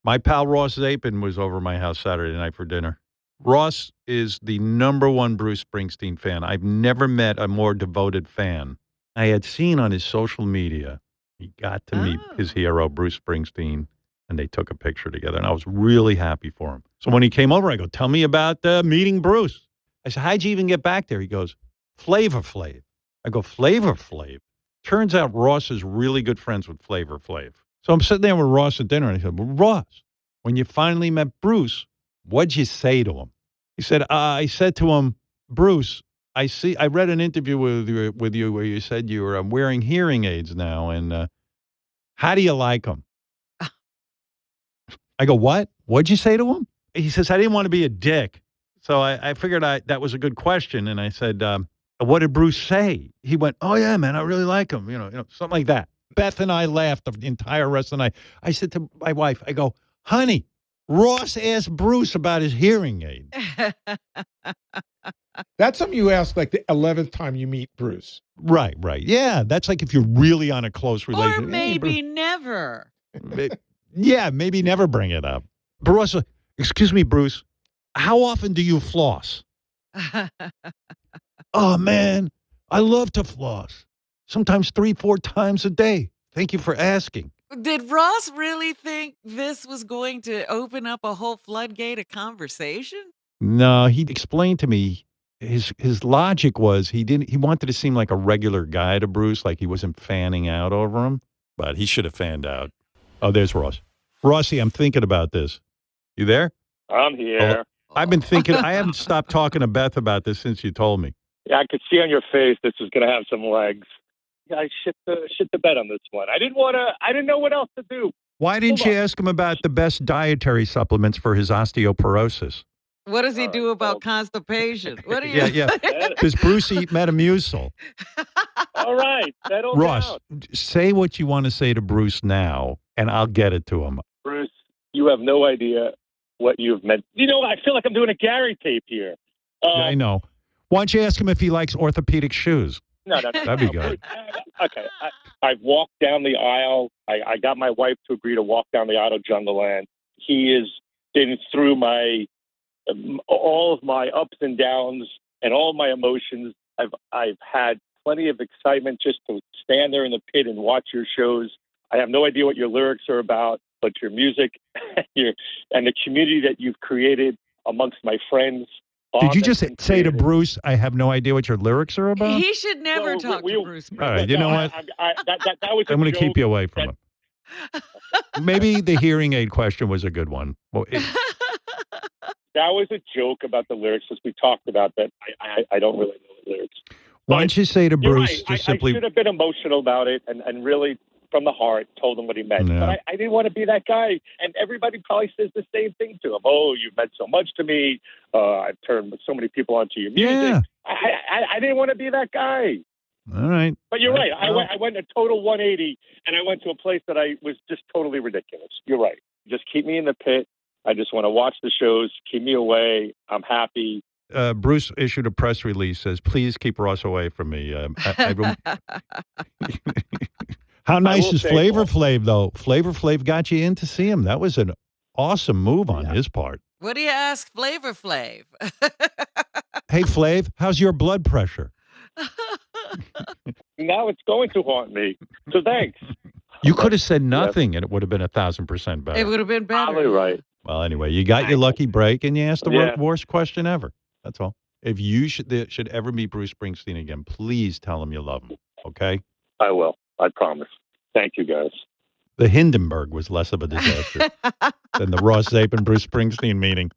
My pal Ross Zapin was over my house Saturday night for dinner. Ross is the number one Bruce Springsteen fan. I've never met a more devoted fan. I had seen on his social media, he got to meet his hero, Bruce Springsteen, and they took a picture together, and I was really happy for him. So when he came over, I go, tell me about meeting Bruce. I said, how'd you even get back there? He goes, Flavor Flav. I go, Flavor Flav? Turns out Ross is really good friends with Flavor Flav. So I'm sitting there with Ross at dinner, and I said, well, Ross, when you finally met Bruce, what'd you say to him? He said, I said to him, Bruce, I read an interview with you where you said you were wearing hearing aids now, and how do you like them? I go, what? What'd you say to him? He says, I didn't want to be a dick. So I figured that was a good question, and I said, what did Bruce say? He went, oh, yeah, man, I really like him, you know, something like that. Beth and I laughed the entire rest of the night. I said to my wife, I go, honey, Ross asked Bruce about his hearing aid. That's something you ask like the 11th time you meet Bruce. Right. Yeah, that's like if you're really on a close relationship. Or maybe never. Yeah, maybe never bring it up. But Ross, excuse me, Bruce, how often do you floss? Oh, man, I love to floss. Sometimes 3-4 times a day. Thank you for asking. Did Ross really think this was going to open up a whole floodgate of conversation? No, he explained to me his logic was he wanted to seem like a regular guy to Bruce, like he wasn't fanning out over him, but he should have fanned out. Oh, there's Ross. Rossi, I'm thinking about this. You there? I'm here. I've been thinking, I haven't stopped talking to Beth about this since you told me. Yeah, I could see on your face this was going to have some legs. I shit the bed on this one. I didn't know what else to do. Why didn't you ask him about the best dietary supplements for his osteoporosis? What does he do about constipation? What do you? Yeah. Does Bruce eat Metamucil? All right, settle Ross, down. say what you want to say to Bruce now, and I'll get it to him. Bruce, you have no idea what you've meant. You know, I feel like I'm doing a Gary tape here. Yeah, I know. Why don't you ask him if he likes orthopedic shoes? No. That'd be good. Okay. I've walked down the aisle. I got my wife to agree to walk down the aisle of Jungleland. He has been through all of my ups and downs and all of my emotions. I've had plenty of excitement just to stand there in the pit and watch your shows. I have no idea what your lyrics are about, but your music and the community that you've created amongst my friends. Did you just say to Bruce, I have no idea what your lyrics are about? He should never talk to Bruce. All right, you know what? That was I'm going to keep you away from him. Maybe the hearing aid question was a good one. Well, that was a joke about the lyrics, as we talked about that. I don't really know the lyrics. Why don't you say to Bruce, right. I should have been emotional about it and really, from the heart, told him what he meant. Yeah. But I didn't want to be that guy. And everybody probably says the same thing to him. Oh, you've meant so much to me. I've turned so many people onto your music. Yeah. I didn't want to be that guy. All right. But you're right. I went a total 180, and I went to a place that I was just totally ridiculous. You're right. Just keep me in the pit. I just want to watch the shows. Keep me away. I'm happy. Bruce issued a press release, says, please keep Ross away from me. How nice is Flavor Flav, though? Flavor Flav got you in to see him. That was an awesome move on his part. What do you ask Flavor Flav? Hey, Flav, how's your blood pressure? Now it's going to haunt me. So thanks. You could have said nothing, and it would have been 1,000% better. It would have been better. Probably right. Well, anyway, you got your lucky break, and you asked the worst question ever. That's all. If you should ever meet Bruce Springsteen again, please tell him you love him, okay? I will. I promise. Thank you, guys. The Hindenburg was less of a disaster than the Ross Zapin Bruce Springsteen meeting.